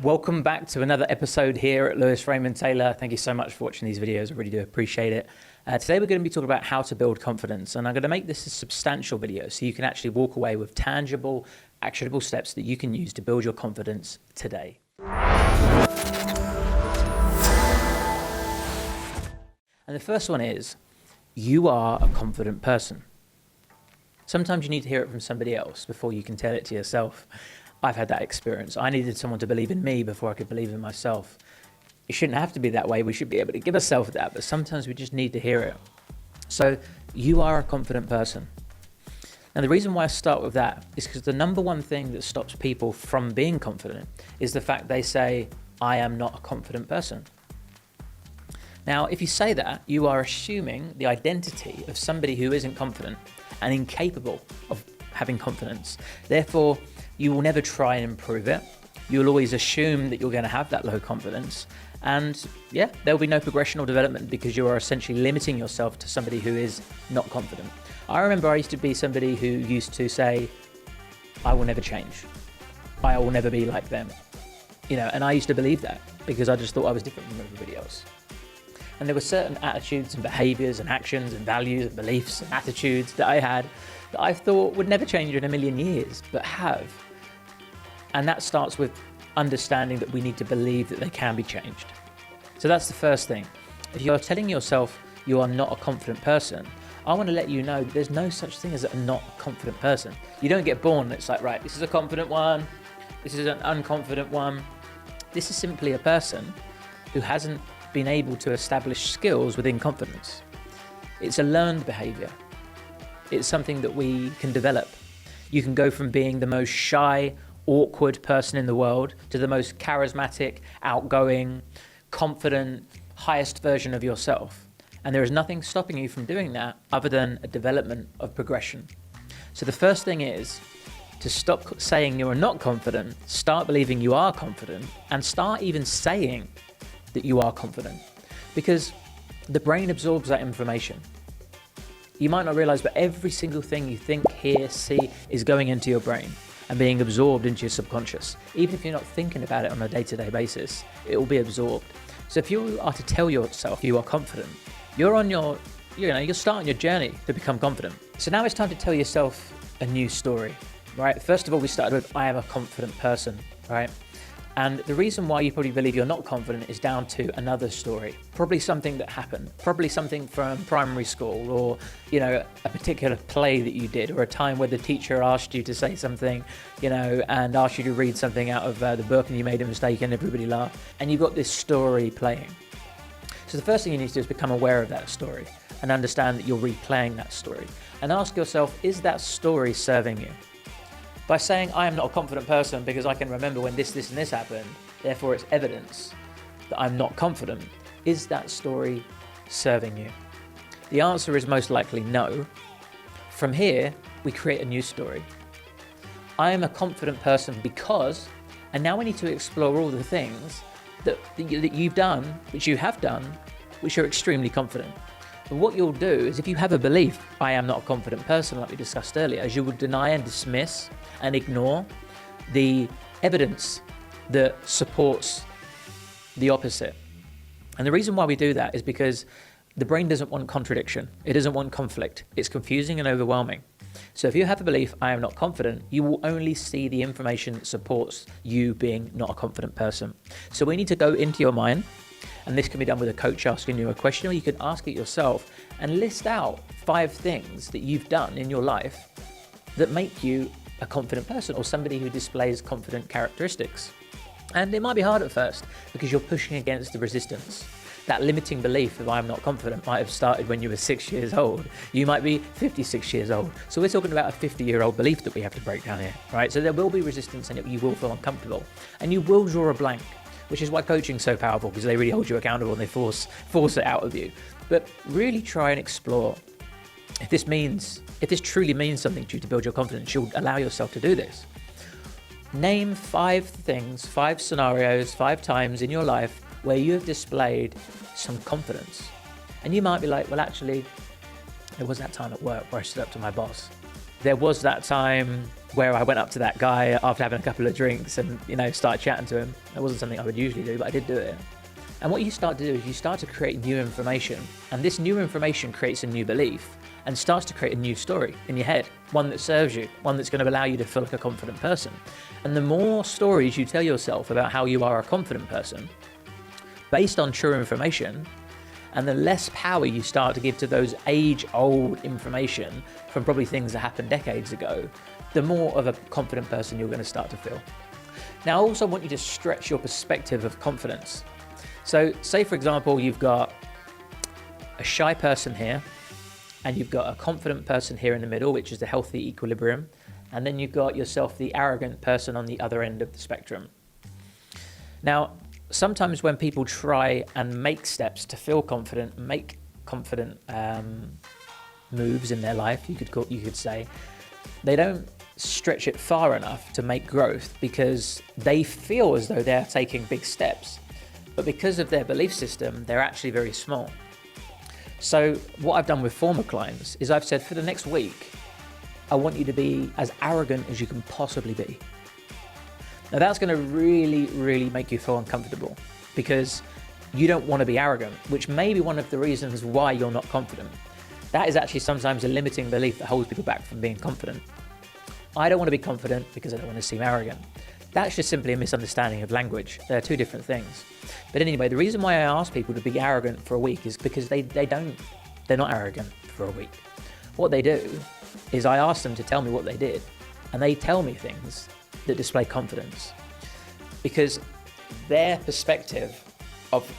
Welcome back to another episode here at Raymond Taylor. Thank you so much for watching these videos. I really do appreciate it. Today we're going to be talking about how to build confidence, and I'm going to make this a substantial video so you can actually walk away with tangible, actionable steps that you can use to build your confidence today. And the first one is, you are a confident person. Sometimes you need to hear it from somebody else before you can tell it to yourself. I've had that experience. I needed someone to believe in me before I could believe in myself. It shouldn't have to be that way. We should be able to give ourselves that, but sometimes we just need to hear it. So you are a confident person. Now, the reason why I start with that is because the number one thing that stops people from being confident is the fact they say, I am not a confident person. Now, if you say that, you are assuming the identity of somebody who isn't confident and incapable of having confidence. Therefore, you will never try and improve it. You'll always assume that you're going to have that low confidence. And yeah, there'll be no progression or development because you are essentially limiting yourself to somebody who is not confident. I remember I used to be somebody who used to say, I will never change. I will never be like them. And I used to believe that because I just thought I was different from everybody else. And there were certain attitudes and behaviors and actions and values and beliefs and attitudes that I had that I thought would never change in a million years, but have. And that starts with understanding that we need to believe that they can be changed. So that's the first thing. If you're telling yourself you are not a confident person, I want to let you know that there's no such thing as a not confident person. You don't get born and it's like, right, this is a confident one, this is an unconfident one. This is simply a person who hasn't been able to establish skills within confidence. It's a learned behavior. It's something that we can develop. You can go from being the most shy, awkward person in the world to the most charismatic, outgoing, confident, highest version of yourself. And there is nothing stopping you from doing that other than a development of progression. So the first thing is to stop saying you're not confident, start believing you are confident, and start even saying that you are confident, because the brain absorbs that information. You might not realize, but every single thing you think, hear, see is going into your brain and being absorbed into your subconscious. Even if you're not thinking about it on a day-to-day basis, it will be absorbed. So if you are to tell yourself you are confident, you're starting your journey to become confident. So now it's time to tell yourself a new story, right? First of all, we started with, I am a confident person, right? And the reason why you probably believe you're not confident is down to another story, probably something that happened, probably something from primary school, or a particular play that you did, or a time where the teacher asked you to say something, and asked you to read something out of the book and you made a mistake and everybody laughed, and you've got this story playing. So the first thing you need to do is become aware of that story and understand that you're replaying that story, and ask yourself, is that story serving you? By saying, I am not a confident person because I can remember when this and this happened, therefore it's evidence that I'm not confident, is that story serving you? The answer is most likely no. From here, we create a new story. I am a confident person because, and now we need to explore all the things that you've done, which you have done, which are extremely confident. But what you'll do is, if you have a belief, I am not a confident person, like we discussed earlier, is you will deny and dismiss and ignore the evidence that supports the opposite. And the reason why we do that is because the brain doesn't want contradiction. It doesn't want conflict. It's confusing and overwhelming. So if you have a belief, I am not confident, you will only see the information that supports you being not a confident person. So we need to go into your mind, and this can be done with a coach asking you a question, or you can ask it yourself and list out 5 things that you've done in your life that make you a confident person, or somebody who displays confident characteristics. And it might be hard at first because you're pushing against the resistance. That limiting belief of I'm not confident might have started when you were 6 years old. You might be 56 years old. So we're talking about a 50-year-old belief that we have to break down here, right? So there will be resistance and you will feel uncomfortable and you will draw a blank, which is why coaching is so powerful, because they really hold you accountable and they force it out of you. But really try and explore if this truly means something to you to build your confidence. You'll allow yourself to do this. Name 5 things, 5 scenarios, 5 times in your life where you have displayed some confidence. And you might be like, well, actually, there was that time at work where I stood up to my boss. There was that time where I went up to that guy after having a couple of drinks and, started chatting to him. That wasn't something I would usually do, but I did do it. And what you start to do is you start to create new information, and this new information creates a new belief and starts to create a new story in your head, one that serves you, one that's going to allow you to feel like a confident person. And the more stories you tell yourself about how you are a confident person based on true information, and the less power you start to give to those age-old information from probably things that happened decades ago, the more of a confident person you're going to start to feel. Now, I also want you to stretch your perspective of confidence. So say, for example, you've got a shy person here, and you've got a confident person here in the middle, which is the healthy equilibrium. And then you've got yourself, the arrogant person on the other end of the spectrum. Now, sometimes when people try and make steps to feel confident, make confident moves in their life, you could say, they don't stretch it far enough to make growth because they feel as though they're taking big steps. But because of their belief system, they're actually very small. So what I've done with former clients is I've said, for the next week, I want you to be as arrogant as you can possibly be. Now that's going to really, really make you feel uncomfortable because you don't want to be arrogant, which may be one of the reasons why you're not confident. That is actually sometimes a limiting belief that holds people back from being confident. I don't want to be confident because I don't want to seem arrogant. That's just simply a misunderstanding of language. They're two different things. But anyway, the reason why I ask people to be arrogant for a week is because they're not arrogant for a week. What they do is I ask them to tell me what they did, and they tell me things that display confidence. Because their perspective of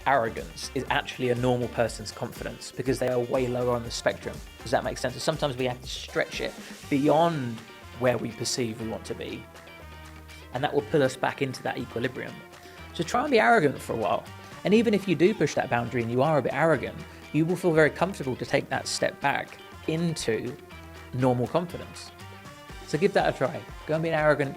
arrogance is actually a normal person's confidence because they are way lower on the spectrum. Does that make sense? So sometimes we have to stretch it beyond where we perceive we want to be, and that will pull us back into that equilibrium. So try and be arrogant for a while. And even if you do push that boundary and you are a bit arrogant, you will feel very comfortable to take that step back into normal confidence. So give that a try. Go and be an arrogant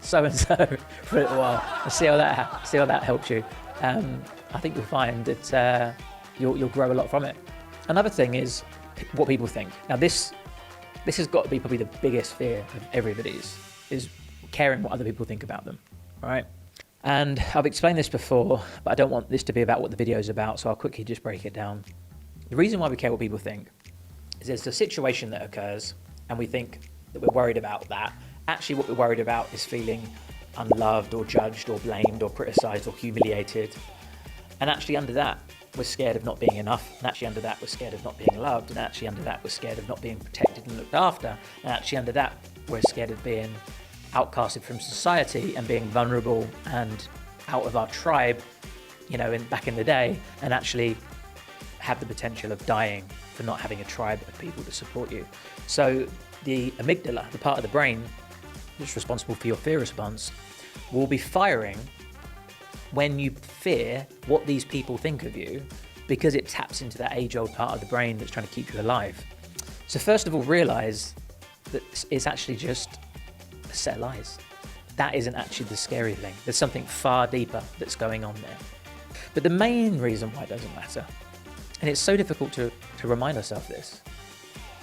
so-and-so for a little while and see how that helps you. I think you'll find that you'll grow a lot from it. Another thing is what people think. Now this has got to be probably the biggest fear of everybody's, is caring what other people think about them, right? And I've explained this before, but I don't want this to be about what the video is about, so I'll quickly just break it down. The reason why we care what people think is there's a situation that occurs and we think that we're worried about that. Actually, what we're worried about is feeling unloved or judged or blamed or criticized or humiliated. And actually under that, we're scared of not being enough. And actually under that, we're scared of not being loved. And actually under that, we're scared of not being protected and looked after. And actually under that, we're scared of being outcasted from society and being vulnerable and out of our tribe, back in the day, and actually have the potential of dying for not having a tribe of people to support you. So the amygdala, the part of the brain that's responsible for your fear response, will be firing when you fear what these people think of you, because it taps into that age-old part of the brain that's trying to keep you alive. So first of all, realize that it's actually just a set of lies. That isn't actually the scary thing. There's something far deeper that's going on there. But the main reason why it doesn't matter, and it's so difficult to remind ourselves this,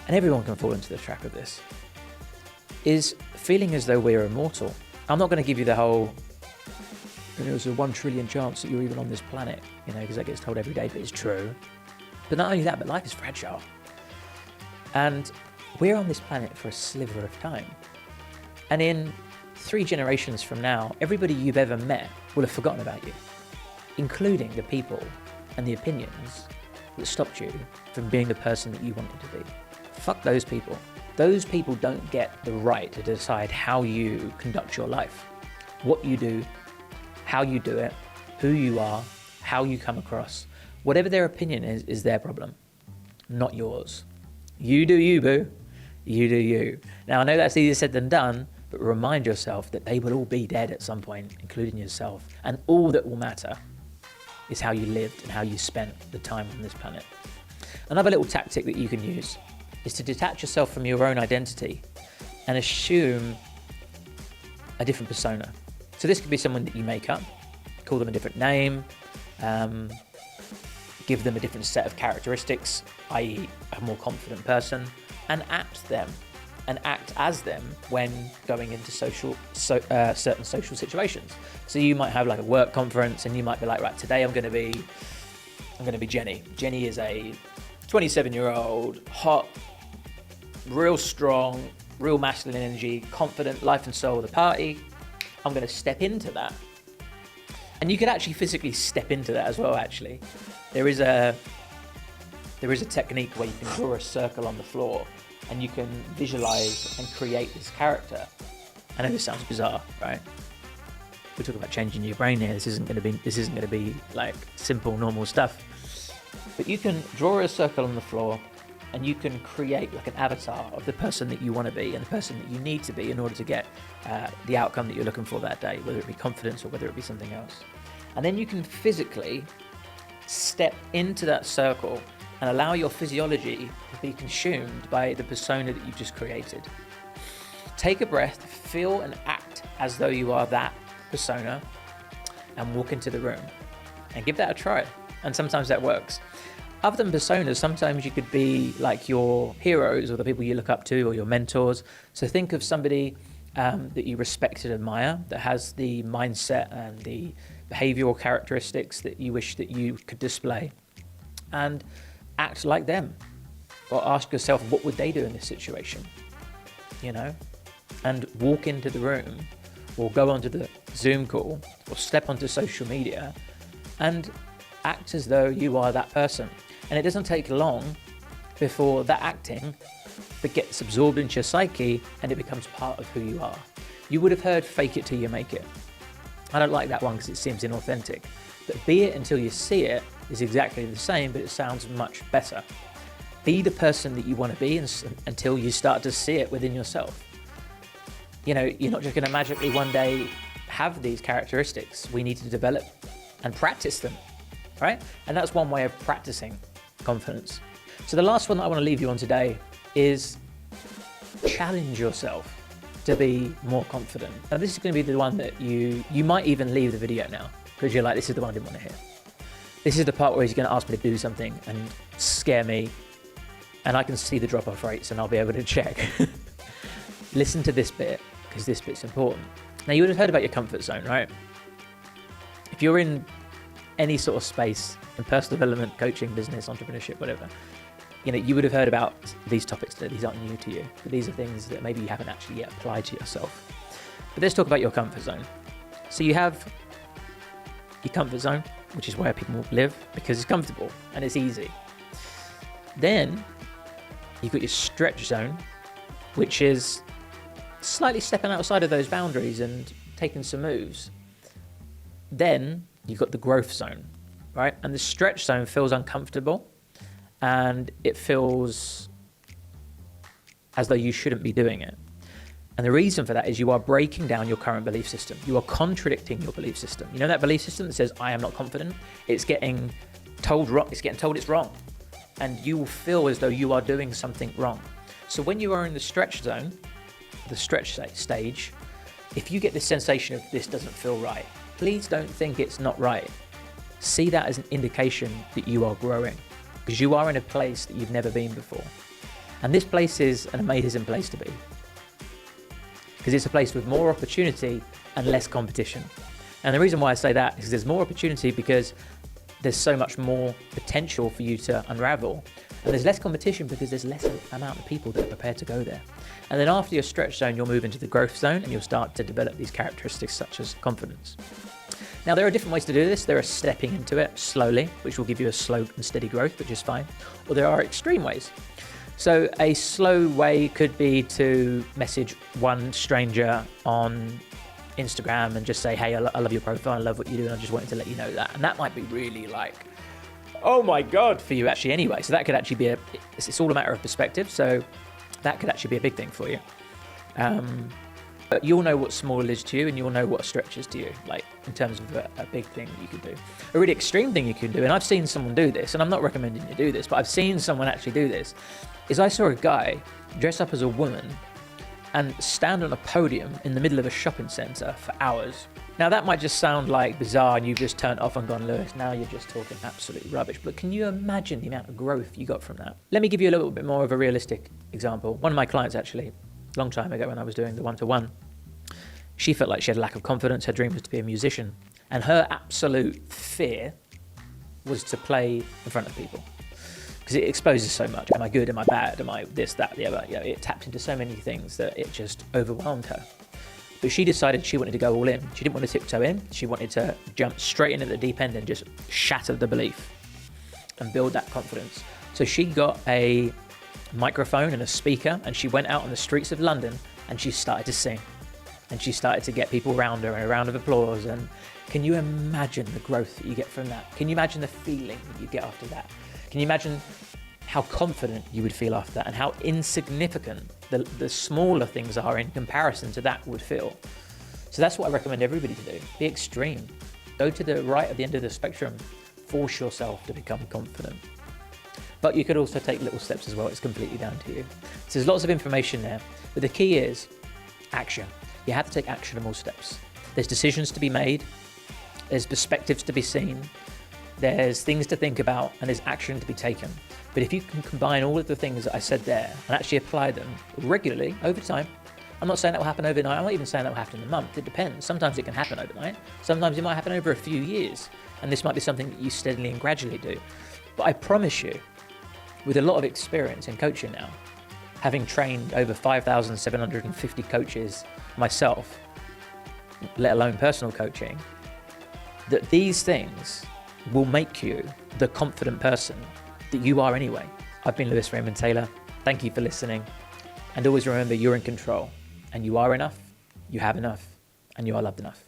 and everyone can fall into the trap of this, is feeling as though we're immortal. I'm not going to give you the whole, there's a 1 trillion chance that you're even on this planet, because that gets told every day, but it's true. But not only that, but life is fragile. And we're on this planet for a sliver of time. And in 3 generations from now, everybody you've ever met will have forgotten about you, including the people and the opinions that stopped you from being the person that you wanted to be. Fuck those people. Those people don't get the right to decide how you conduct your life, what you do, how you do it, who you are, how you come across. Whatever their opinion is their problem, not yours. You do you, boo. You do you. Now, I know that's easier said than done, but remind yourself that they will all be dead at some point, including yourself. And all that will matter is how you lived and how you spent the time on this planet. Another little tactic that you can use is to detach yourself from your own identity and assume a different persona. So this could be someone that you make up, call them a different name, give them a different set of characteristics, i.e. a more confident person, and act them and act as them when going into certain social situations. So you might have like a work conference, and you might be like, right, today I'm going to be Jenny. Jenny is a 27-year-old, hot, real strong, real masculine energy, confident, life and soul of the party. I'm going to step into that. And you could actually physically step into that as well, actually. There is a technique where you can draw a circle on the floor and you can visualize and create this character. I know this sounds bizarre, right? We're talking about changing your brain here. This isn't going to be like simple, normal stuff. But you can draw a circle on the floor and you can create like an avatar of the person that you want to be and the person that you need to be in order to get the outcome that you're looking for that day, whether it be confidence or whether it be something else. And then you can physically step into that circle and allow your physiology to be consumed by the persona that you've just created. Take a breath, feel and act as though you are that persona, and walk into the room and give that a try. And sometimes that works. Other than personas, sometimes you could be like your heroes or the people you look up to or your mentors. So think of somebody that you respect and admire, that has the mindset and the behavioral characteristics that you wish that you could display, and act like them. Or ask yourself, what would they do in this situation? You know? And walk into the room or go onto the Zoom call or step onto social media and act as though you are that person. And it doesn't take long before that acting gets absorbed into your psyche and it becomes part of who you are. You would have heard fake it till you make it. I don't like that one because it seems inauthentic. But be it until you see it is exactly the same, but it sounds much better. Be the person that you want to be until you start to see it within yourself. You know, you're not just going to magically one day have these characteristics. We need to develop and practice them, right? And that's one way of practicing confidence. So the last one that I want to leave you on today is challenge yourself to be more confident. Now this is going to be the one that you might even leave the video now because you're like, this is the one I didn't want to hear. This is the part where he's going to ask me to do something and scare me, and I can see the drop-off rates and I'll be able to check. Listen to this bit, because this bit's important. Now you would have heard about your comfort zone, right? If you're in any sort of space in personal development, coaching, business, entrepreneurship, whatever, you know, you would have heard about these topics today. These aren't new to you, but these are things that maybe you haven't actually yet applied to yourself. But let's talk about your comfort zone. So you have your comfort zone, which is where people live because it's comfortable and it's easy. Then you've got your stretch zone, which is slightly stepping outside of those boundaries and taking some moves. Then you've got the growth zone, right? And the stretch zone feels uncomfortable and it feels as though you shouldn't be doing it. And the reason for that is you are breaking down your current belief system. You are contradicting your belief system. You know that belief system that says, I am not confident? It's getting told wrong. It's getting told it's wrong. And you will feel as though you are doing something wrong. So when you are in the stretch zone, the stretch stage, if you get this sensation of this doesn't feel right, please don't think it's not right. See that as an indication that you are growing, because you are in a place that you've never been before. And this place is an amazing place to be, because it's a place with more opportunity and less competition. And the reason why I say that is there's more opportunity because there's so much more potential for you to unravel. And there's less competition because there's less amount of people that are prepared to go there. And then after your stretch zone, you'll move into the growth zone and you'll start to develop these characteristics such as confidence. Now, there are different ways to do this. There are stepping into it slowly, which will give you a slow and steady growth, which is fine. Or there are extreme ways. So a slow way could be to message one stranger on Instagram and just say, hey, I love your profile, I love what you do, and I just wanted to let you know that. And that might be really like, oh my God, for you actually anyway. So that could actually be it's all a matter of perspective. So that could actually be a big thing for you. But you'll know what small is to you and you'll know what stretch is to you, like in terms of a big thing that you could do. A really extreme thing you can do, and I've seen someone do this, and I'm not recommending you do this, but I've seen someone actually do this, is I saw a guy dress up as a woman and stand on a podium in the middle of a shopping centre for hours. Now that might just sound like bizarre and you've just turned off and gone, Lewis, now you're just talking absolute rubbish. But can you imagine the amount of growth you got from that? Let me give you a little bit more of a realistic example. One of my clients actually, a long time ago when I was doing the one-to-one. She felt like she had a lack of confidence. Her dream was to be a musician. And her absolute fear was to play in front of people. Because it exposes so much. Am I good? Am I bad? Am I this, that, the other? You know, it tapped into so many things that it just overwhelmed her. But she decided she wanted to go all in. She didn't want to tiptoe in. She wanted to jump straight in at the deep end and just shatter the belief and build that confidence. So she got a microphone and a speaker, and she went out on the streets of London and she started to sing. And she started to get people around her and a round of applause. And can you imagine the growth that you get from that? Can you imagine the feeling that you get after that? Can you imagine how confident you would feel after that and how insignificant the smaller things are in comparison to that would feel? So that's what I recommend everybody to do. Be extreme. Go to the right at the end of the spectrum. Force yourself to become confident. But you could also take little steps as well. It's completely down to you. So there's lots of information there. But the key is action. You have to take actionable steps. There's decisions to be made. There's perspectives to be seen. There's things to think about, and there's action to be taken. But if you can combine all of the things that I said there and actually apply them regularly over time, I'm not saying that will happen overnight. I'm not even saying that will happen in a month. It depends. Sometimes it can happen overnight. Sometimes it might happen over a few years. And this might be something that you steadily and gradually do. But I promise you, with a lot of experience in coaching now, having trained over 5,750 coaches myself, let alone personal coaching, that these things will make you the confident person that you are anyway. I've been Raymond Taylor. Thank you for listening. And always remember, you're in control and you are enough, you have enough, and you are loved enough.